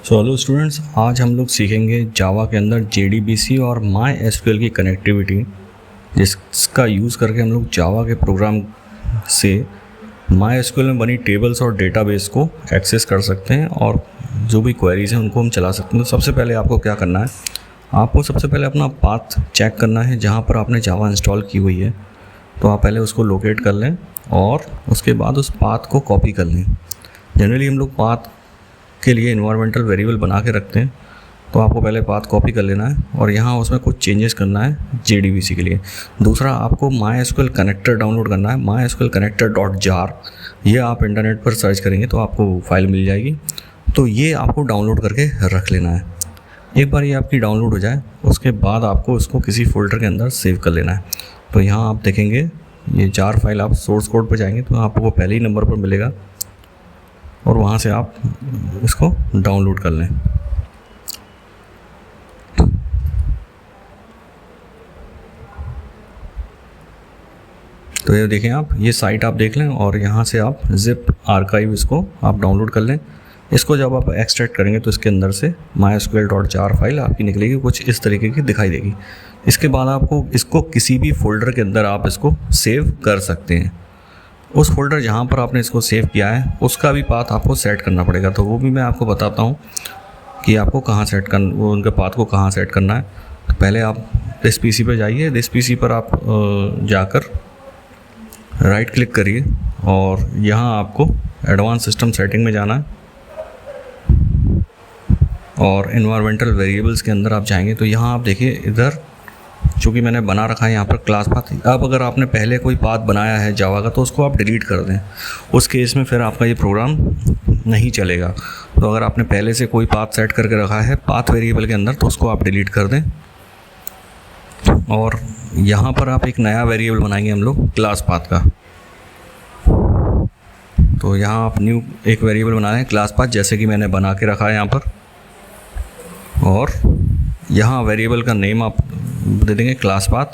So hello students, आज हम लोग सीखेंगे जावा के अंदर JDBC और माई एसक्यूएल की कनेक्टिविटी, जिसका यूज़ करके हम लोग जावा के प्रोग्राम से माई एसक्यूएल में बनी टेबल्स और डेटाबेस को एक्सेस कर सकते हैं और जो भी क्वेरीज हैं उनको हम चला सकते हैं। तो सबसे पहले आपको क्या करना है, आपको सबसे पहले अपना पाथ चेक करना है जहाँ पर आपने जावा इंस्टॉल की हुई है। तो आप पहले उसको लोकेट कर लें और उसके बाद उस पाथ को कॉपी कर लें। जनरली हम लोग पाथ के लिए इन्वायरमेंटल वेरिएबल बना के रखते हैं, तो आपको पहले पाथ कॉपी कर लेना है और यहाँ उसमें कुछ चेंजेस करना है JDBC के लिए। दूसरा, आपको MySQL कनेक्टर डाउनलोड करना है, MySQL connector.jar। ये आप इंटरनेट पर सर्च करेंगे तो आपको फाइल मिल जाएगी, तो ये आपको डाउनलोड करके रख लेना है। एक बार ये आपकी डाउनलोड हो जाए उसके बाद आपको इसको किसी फोल्डर के अंदर सेव कर लेना है। तो यहाँ आप देखेंगे ये जार फाइल, आप सोर्स कोड पर जाएंगे तो आपको पहले ही नंबर पर मिलेगा और वहाँ से आप इसको डाउनलोड कर लें। तो ये देखें आप, ये साइट आप देख लें और यहाँ से आप जिप आर्काइव इसको आप डाउनलोड कर लें। इसको जब आप एक्सट्रैक्ट करेंगे तो इसके अंदर से MySQL.jar फाइल आपकी निकलेगी, कुछ इस तरीके की दिखाई देगी। इसके बाद आपको इसको किसी भी फोल्डर के अंदर आप इसको सेव कर सकते हैं। उस फोल्डर जहाँ पर आपने इसको सेव किया है उसका भी पाथ आपको सेट करना पड़ेगा, तो वो भी मैं आपको बताता हूँ कि आपको कहाँ सेट करना, वो उनके पाथ को कहाँ सेट करना है। तो पहले आप दिस PC पर जाइए, दिस PC पर आप जाकर राइट क्लिक करिए और यहाँ आपको एडवांस सिस्टम सेटिंग में जाना है और इन्वायरमेंटल वेरिएबल्स के अंदर आप जाएंगे तो यहाँ आप देखिए, इधर चूँकि मैंने बना रखा है यहाँ पर क्लास पाथ। अब अगर आपने पहले कोई पाथ बनाया है जावा का तो उसको आप डिलीट कर दें, उस केस में फिर आपका ये प्रोग्राम नहीं चलेगा। तो अगर आपने पहले से कोई पाथ सेट करके रखा है पाथ वेरिएबल के अंदर तो उसको आप डिलीट कर दें और यहाँ पर आप एक नया वेरिएबल बनाएंगे हम लोग क्लास पाथ का। तो यहाँ आप न्यू एक वेरिएबल बना रहे हैं क्लास पाथ, जैसे कि मैंने बना के रखा है यहाँ पर, और यहाँ वेरिएबल का नेम आप दे देंगे क्लास पाथ,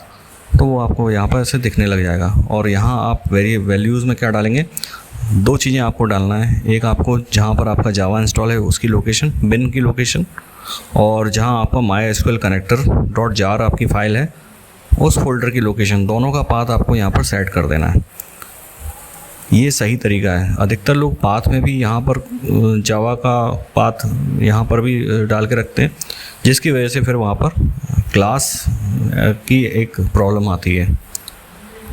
तो वो आपको यहाँ पर ऐसे दिखने लग जाएगा। और यहाँ आप वैल्यूज़ में क्या डालेंगे, दो चीज़ें आपको डालना है। एक आपको जहाँ पर आपका जावा इंस्टॉल है उसकी लोकेशन, बिन की लोकेशन, और जहाँ आपका MySQL connector.jar आपकी फ़ाइल है उस फोल्डर की लोकेशन, दोनों का पाथ आपको यहाँ पर सेट कर देना है। ये सही तरीका है। अधिकतर लोग पाथ में भी यहाँ पर जावा का पाथ यहाँ पर भी डाल के रखते हैं, जिसकी वजह से फिर वहाँ पर क्लास की एक प्रॉब्लम आती है।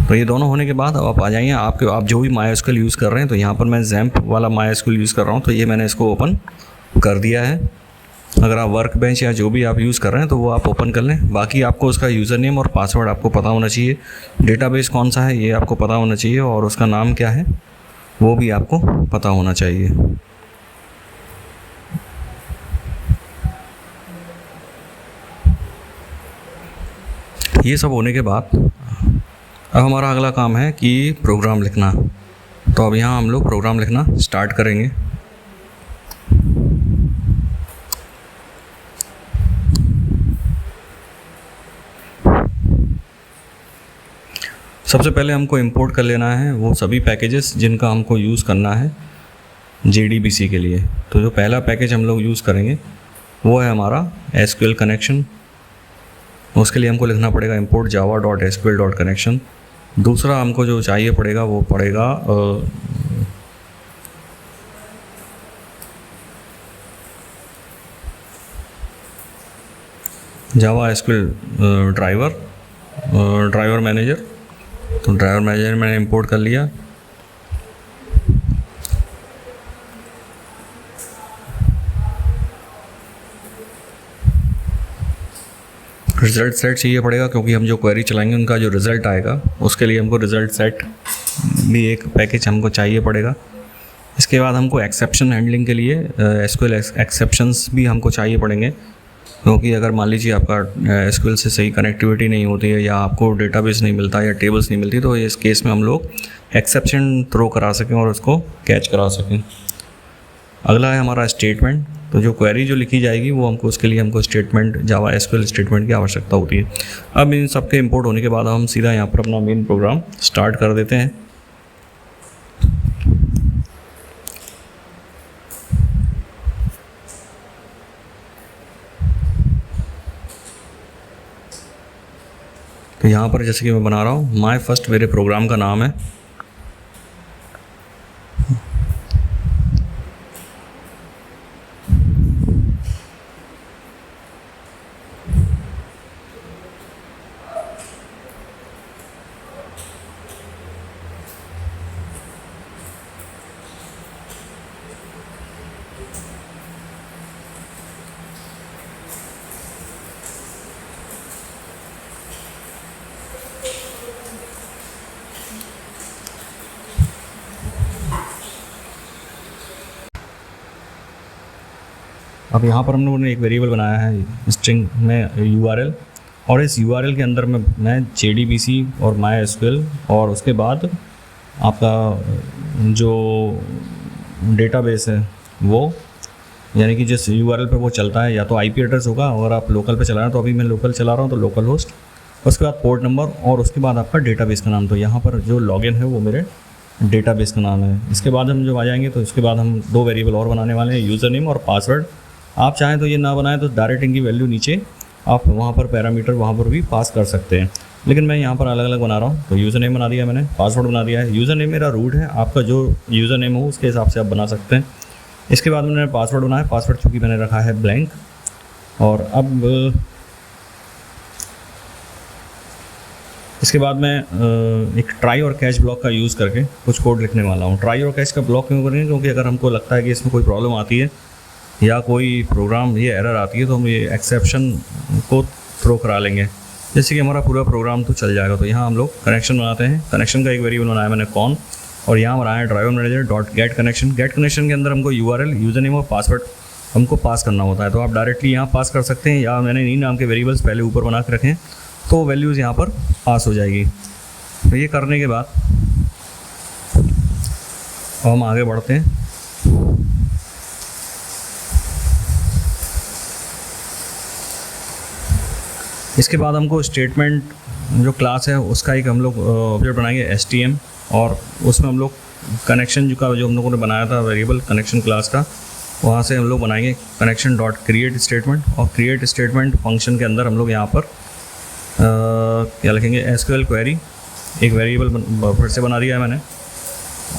तो ये दोनों होने के बाद अब आप आ जाइए, आप जो भी MySQL यूज़ कर रहे हैं, तो यहाँ पर मैं XAMPP वाला MySQL यूज़ कर रहा हूँ, तो ये मैंने इसको ओपन कर दिया है। अगर आप वर्कबेंच या जो भी आप यूज़ कर रहे हैं तो वो आप ओपन कर लें। बाकी आपको उसका यूज़र नेम और पासवर्ड आपको पता होना चाहिए, डेटाबेस कौन सा है ये आपको पता होना चाहिए, और उसका नाम क्या है वो भी आपको पता होना चाहिए। ये सब होने के बाद अब हमारा अगला काम है कि प्रोग्राम लिखना। तो अब यहाँ हम लोग प्रोग्राम लिखना स्टार्ट करेंगे। सबसे पहले हमको इंपोर्ट कर लेना है वो सभी पैकेजेस जिनका हमको यूज़ करना है JDBC के लिए। तो जो पहला पैकेज हम लोग यूज़ करेंगे वो है हमारा SQL कनेक्शन। उसके लिए हमको लिखना पड़ेगा import java.sql.connection। दूसरा हमको जो चाहिए पड़ेगा वो पड़ेगा जावा SQL ड्राइवर मैनेजर। तो ड्राइवर मैनेजर मैंने इंपोर्ट कर लिया। रिज़ल्ट सेट चाहिए पड़ेगा, क्योंकि हम जो क्वेरी चलाएंगे उनका जो रिज़ल्ट आएगा उसके लिए हमको रिज़ल्ट सेट भी एक पैकेज हमको चाहिए पड़ेगा। इसके बाद हमको एक्सेप्शन हैंडलिंग के लिए SQL एक्सेप्शंस भी हमको चाहिए पड़ेंगे, क्योंकि अगर मान लीजिए आपका SQL से सही कनेक्टिविटी नहीं होती है या आपको डेटाबेस नहीं मिलता या टेबल्स नहीं मिलती, तो इस केस में हम लोग एक्सेप्शन थ्रो करा सकें और उसको कैच करा सकें। अगला है हमारा स्टेटमेंट। तो जो क्वेरी जो लिखी जाएगी वो हमको उसके लिए हमको स्टेटमेंट, जावा SQL स्टेटमेंट की आवश्यकता होती है। अब इन सब के इंपोर्ट होने के बाद हम सीधा यहाँ पर अपना मेन प्रोग्राम स्टार्ट कर देते हैं। तो यहाँ पर जैसे कि मैं बना रहा हूँ माय फर्स्ट, मेरे प्रोग्राम का नाम है। अब यहाँ पर हम लोगों ने एक वेरिएबल बनाया है स्ट्रिंग में URL, और इस URL के अंदर में मैं JDBC और MySQL और उसके बाद आपका जो डेटाबेस है वो, यानी कि जिस URL पे वो चलता है या तो IP एड्रेस होगा, अगर आप लोकल पे चला रहे हैं तो अभी मैं लोकल चला रहा हूँ तो लोकल होस्ट, उसके बाद पोर्ट नंबर और उसके बाद आपका डेटाबेस का नाम। तो यहाँ पर जो लॉगिन है वो मेरे डेटाबेस का नाम है। इसके बाद हम जब आ जाएंगे तो इसके बाद हम दो वेरिएबल और बनाने वाले हैं, यूज़र नेम और पासवर्ड। आप चाहें तो ये ना बनाएं तो डायरेक्ट इनकी वैल्यू नीचे आप वहाँ पर पैरामीटर वहाँ पर भी पास कर सकते हैं, लेकिन मैं यहाँ पर अलग अलग बना रहा हूँ। तो यूज़र नेम बना दिया मैंने, पासवर्ड बना दिया है। यूज़र नेम मेरा रूट है, आपका जो यूज़र नेम हो उसके हिसाब से आप बना सकते हैं। इसके बाद मैंने पासवर्ड बनाया, पासवर्ड चूँकि मैंने रखा है ब्लैंक। और अब इसके बाद मैं एक ट्राई और कैच ब्लॉक का यूज़ करके कुछ कोड लिखने वाला हूँ। ट्राई और कैच का ब्लॉक क्यों करेंगे? क्योंकि अगर हमको लगता है कि इसमें कोई प्रॉब्लम आती है या कोई प्रोग्राम ये एरर आती है तो हम ये एक्सेप्शन को थ्रो करा लेंगे, जैसे कि हमारा पूरा प्रोग्राम तो चल जाएगा। तो यहाँ हम लोग कनेक्शन बनाते हैं। कनेक्शन का एक वेरिएबल बनाया मैंने कॉन, और यहाँ बनाया है driver manager dot get connection. Get connection के अंदर हमको URL, यूज़र नेम और पासवर्ड हमको पास करना होता है। तो आप डायरेक्टली यहाँ पास कर सकते हैं, या मैंने इन्हीं नाम के वेरिएबल्स पहले ऊपर बना के रखें तो वैल्यूज़ यहाँ पर पास हो जाएगी। तो ये करने के बाद हम आगे बढ़ते हैं। इसके बाद हमको स्टेटमेंट जो क्लास है उसका एक हम लोग ऑब्जेक्ट बनाएंगे STM, और उसमें हम लोग कनेक्शन जो हम लोगों ने बनाया था वेरिएबल कनेक्शन क्लास का, वहाँ से हम लोग बनाएंगे कनेक्शन डॉट क्रिएट स्टेटमेंट। और क्रिएट स्टेटमेंट फंक्शन के अंदर हम लोग यहाँ पर क्या लिखेंगे, SQL क्वेरी एक वेरिएबल फिर से बना दिया है मैंने।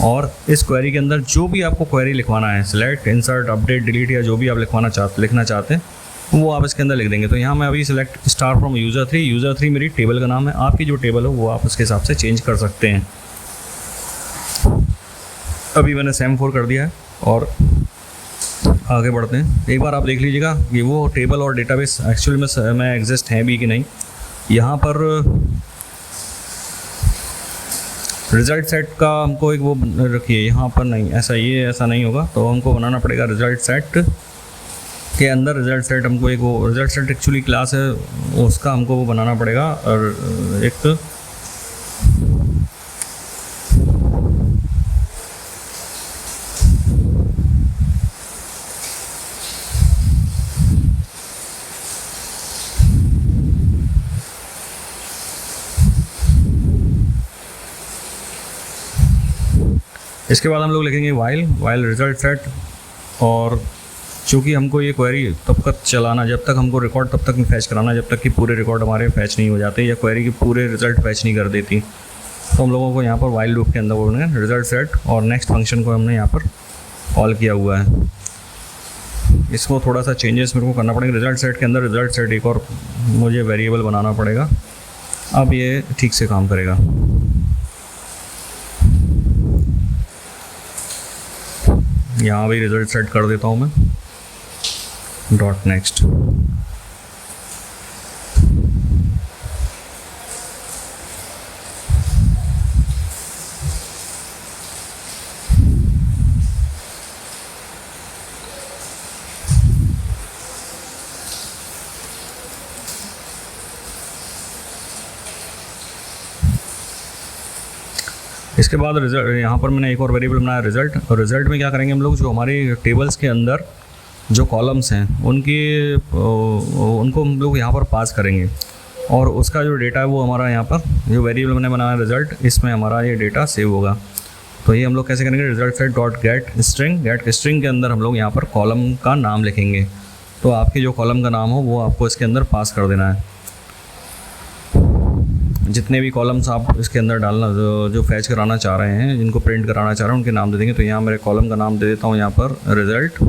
और इस क्वेरी के अंदर जो भी आपको क्वेरी लिखवाना है, सिलेक्ट, इंसर्ट, अपडेट, डिलीट, या जो भी आप लिखना चाहते हैं वो आप इसके अंदर लिख देंगे। तो यहाँ मैं अभी सिलेक्ट स्टार फ्रॉम यूज़र 3 मेरी टेबल का नाम है। आपकी जो टेबल हो वो आप उसके हिसाब से चेंज कर सकते हैं। अभी मैंने सेम4 कर दिया है और आगे बढ़ते हैं। एक बार आप देख लीजिएगा कि वो टेबल और डेटाबेस एक्चुअली में एग्जिस्ट हैं भी कि नहीं। यहाँ पर रिज़ल्ट सेट का हमको एक वो रखिए, यहाँ पर नहीं, ऐसा नहीं होगा। तो हमको बनाना पड़ेगा रिज़ल्ट सेट के अंदर रिज़ल्ट सेट। हमको एक वो रिज़ल्ट सेट एक्चुअली क्लास है उसका हमको वो बनाना पड़ेगा। और एक इसके बाद हम लोग लिखेंगे वाइल रिज़ल्ट सेट। और चूँकि हमको ये क्वेरी तब तक चलाना जब तक हमको रिकॉर्ड तब तक फैच कराना जब तक कि पूरे रिकॉर्ड हमारे फैच नहीं हो जाते या क्वेरी के पूरे रिज़ल्ट फैच नहीं कर देती। तो हम लोगों को यहाँ पर वाइल लूप के अंदर बोलना है रिज़ल्ट सेट, और नेक्स्ट फंक्शन को हमने यहाँ पर कॉल किया हुआ है। इसको थोड़ा सा चेंजेस मेरे को करना पड़ेगा। रिज़ल्ट सेट के अंदर रिज़ल्ट सेट एक और मुझे वेरिएबल बनाना पड़ेगा, अब ये ठीक से काम करेगा। यहाँ भी रिज़ल्ट सेट कर देता हूँ मैं डॉट नेक्स्ट। इसके बाद रिजल्ट, यहाँ पर मैंने एक और वेरिएबल बनाया रिज़ल्ट। और रिज़ल्ट में क्या करेंगे हम लोग, जो हमारे टेबल्स के अंदर जो कॉलम्स हैं उनको हम लोग यहाँ पर पास करेंगे, और उसका जो डेटा है वो हमारा यहाँ पर जो वेरिएबल मैंने बनाया रिज़ल्ट, इसमें हमारा ये डेटा सेव होगा। तो ये हम लोग कैसे करेंगे, result set dot gate string के अंदर हम लोग यहाँ पर कॉलम का नाम लिखेंगे। तो आपके जो कॉलम का नाम हो वो आपको इसके अंदर पास कर देना है। जितने भी कॉलम्स आप इसके अंदर डालना जो फैच कराना चाह रहे हैं, जिनको प्रिंट कराना चाह रहे हैं, उनके नाम दे देंगे। तो यहाँ मेरे कॉलम का नाम दे देता हूँ यहाँ पर रिज़ल्ट।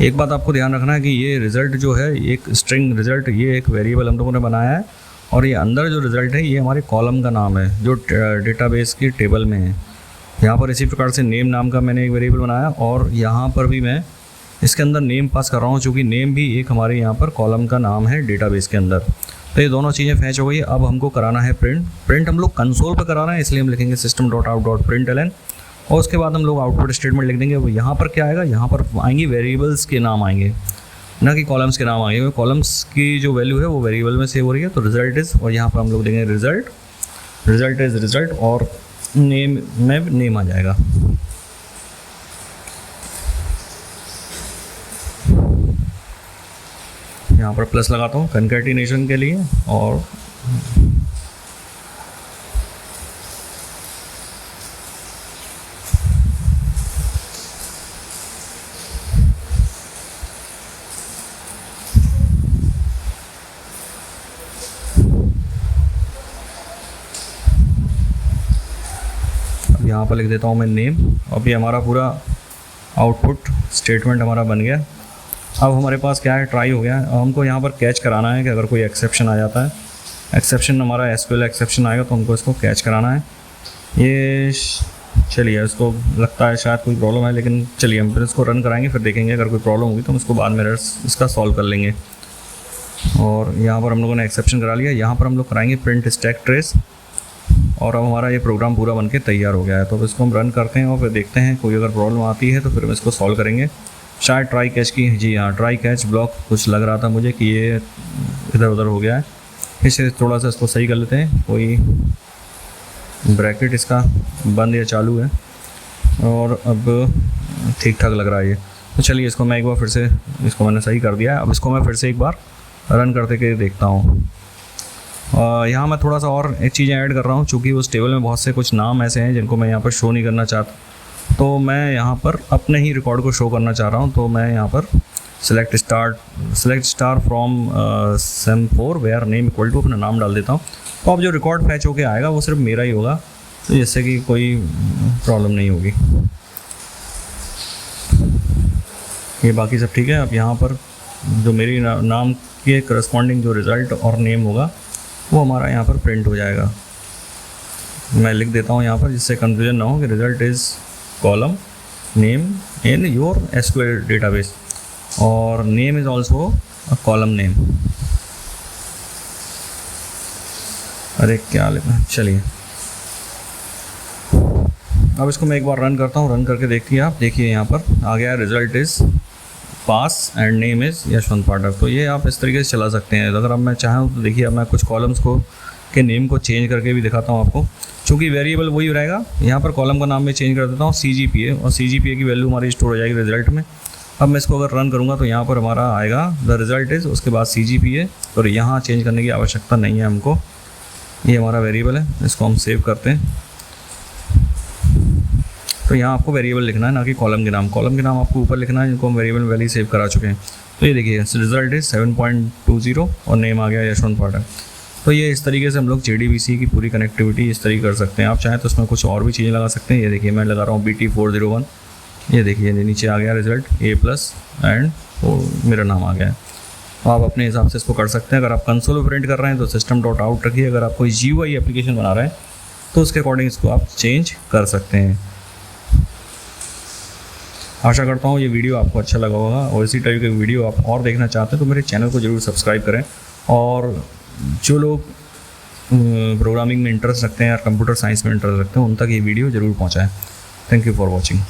एक बात आपको ध्यान रखना है कि ये रिज़ल्ट जो है, एक स्ट्रिंग रिज़ल्ट, ये एक वेरिएबल हम लोगों ने बनाया है, और ये अंदर जो रिज़ल्ट है ये हमारे कॉलम का नाम है जो डेटाबेस की टेबल में है। यहाँ पर इसी प्रकार से नेम नाम का मैंने एक वेरिएबल बनाया, और यहाँ पर भी मैं इसके अंदर नेम पास कर रहा हूँ, चूँकि नेम भी एक हमारे यहाँ पर कॉलम का नाम है डेटाबेस के अंदर। तो ये दोनों चीज़ें फैच हो गई। अब हमको कराना है प्रिंट हम लोग कंसोल पर करा रहे हैं, इसलिए हम लिखेंगे system.out.println, और उसके बाद हम लोग आउटपुट स्टेटमेंट लिख देंगे। वो यहाँ पर क्या आएगा, यहाँ पर आएंगे वेरिएबल्स के नाम आएंगे, ना कि कॉलम्स के नाम आएंगे। कॉलम्स की जो वैल्यू है वो वेरिएबल में सेव हो रही है, तो रिजल्ट इज़, और यहाँ पर हम लोग देंगे रिजल्ट इज़ रिजल्ट, और नेम में नेम आ जाएगा। यहाँ पर प्लस लगाता हूँ कंकैटिनेशन के लिए, और यहाँ पर लिख देता हूँ मैं नेम। अब ये हमारा पूरा आउटपुट स्टेटमेंट हमारा बन गया। अब हमारे पास क्या है, ट्राई हो गया है। हमको यहाँ पर कैच कराना है कि अगर कोई एक्सेप्शन आ जाता है, एक्सेप्शन हमारा एसक्यूएल एक्सेप्शन आएगा, तो हमको इसको कैच कराना है। ये चलिए, इसको लगता है शायद कोई प्रॉब्लम है, लेकिन चलिए हम फिर इसको रन कराएंगे, फिर देखेंगे अगर कोई प्रॉब्लम होगी तो हम इसको बाद में इसका सॉल्व कर लेंगे। और यहाँ पर हम लोगों ने एक्सेप्शन करा लिया। यहाँ पर हम लोग कराएंगे प्रिंट स्टैक ट्रेस, और अब हमारा ये प्रोग्राम पूरा बनके तैयार हो गया है। तो अब इसको हम रन करते हैं और फिर देखते हैं कोई अगर प्रॉब्लम आती है तो फिर हम इसको सॉल्व करेंगे। शायद ट्राई कैच की, जी हाँ, ट्राई कैच ब्लॉक कुछ लग रहा था मुझे कि ये इधर उधर हो गया है। इसे थोड़ा सा इसको सही कर लेते हैं। कोई ब्रैकेट इसका बंद या चालू है, और अब ठीक ठाक लग रहा है ये। तो चलिए इसको मैं एक बार फिर से, इसको मैंने सही कर दिया है। अब इसको मैं फिर से एक बार रन करते के देखता हूँ। यहाँ मैं थोड़ा सा और एक चीज़ें ऐड कर रहा हूँ, चूँकि उस टेबल में बहुत से कुछ नाम ऐसे हैं जिनको मैं यहाँ पर शो नहीं करना चाहता, तो मैं यहाँ पर अपने ही रिकॉर्ड को शो करना चाह रहा हूँ। तो मैं यहाँ पर select star from sem4 where name equal to अपना नाम डाल देता हूँ। तो अब जो रिकॉर्ड फैच होके आएगा वो सिर्फ मेरा ही होगा, तो जिससे कि कोई प्रॉब्लम नहीं होगी। ये बाकी सब ठीक है। अब यहाँ पर जो मेरी नाम के करस्पॉन्डिंग जो रिज़ल्ट और नेम होगा वो हमारा यहाँ पर प्रिंट हो जाएगा। मैं लिख देता हूँ यहाँ पर, जिससे कन्फ्यूजन ना हो कि result is column name in your SQL database, और name is also a column name. अरे क्या लिखना, चलिए अब इसको मैं एक बार रन करता हूँ। रन करके देखिए, आप देखिए यहाँ पर आ गया result is pass and name is Yashwant Pathak. तो ये आप इस तरीके से चला सकते हैं। अगर अब मैं चाहूँ तो देखिए, अब मैं कुछ कॉलम्स को के नेम को चेंज करके भी दिखाता हूँ आपको। चूँकि वेरिएबल वही रहेगा, यहाँ पर कॉलम का नाम मैं चेंज कर देता हूँ CGPA, और CGPA की वैल्यू हमारी स्टोर हो जाएगी रिजल्ट में। अब मैं इसको अगर रन करूँगा तो यहाँ पर हमारा आएगा द रिज़ल्ट इज़, उसके बाद CGPA, और यहाँ चेंज करने की आवश्यकता नहीं है हमको। ये हमारा वेरिएबल है, इसको हम सेव करते हैं। तो यहाँ आपको वेरिएबल लिखना है, ना कि कॉलम के नाम। कॉलम के नाम आपको ऊपर लिखना है, जिनको हम वेरिएबल वैल्यू सेव करा चुके हैं। तो ये देखिए रिजल्ट इज़ 7.20 और नेम आ गया यशवंत पाठक। तो ये इस तरीके से हम लोग JDBC की पूरी कनेक्टिविटी इस तरीके कर सकते हैं। आप चाहें तो उसमें कुछ और भी चीज़ें लगा सकते हैं। ये देखिए मैं लगा रहा हूँ BT401, ये देखिए नीचे आ गया रिजल्ट A+ एंड मेरा नाम आ गया है। तो आप अपने हिसाब से इसको कर सकते हैं। अगर आप कंसोल में प्रिंट कर रहे हैं तो system.out रखिए। अगर आप कोई GUI एप्लीकेशन बना रहे हैं तो उसके अकॉर्डिंग इसको आप चेंज कर सकते हैं। आशा करता हूँ ये वीडियो आपको अच्छा लगा होगा, और इसी टाइप के वीडियो आप और देखना चाहते हैं तो मेरे चैनल को ज़रूर सब्सक्राइब करें। और जो लोग प्रोग्रामिंग में इंटरेस्ट रखते हैं या कंप्यूटर साइंस में इंटरेस्ट रखते हैं, उन तक ये वीडियो ज़रूर पहुँचाएँ। Thank you for watching.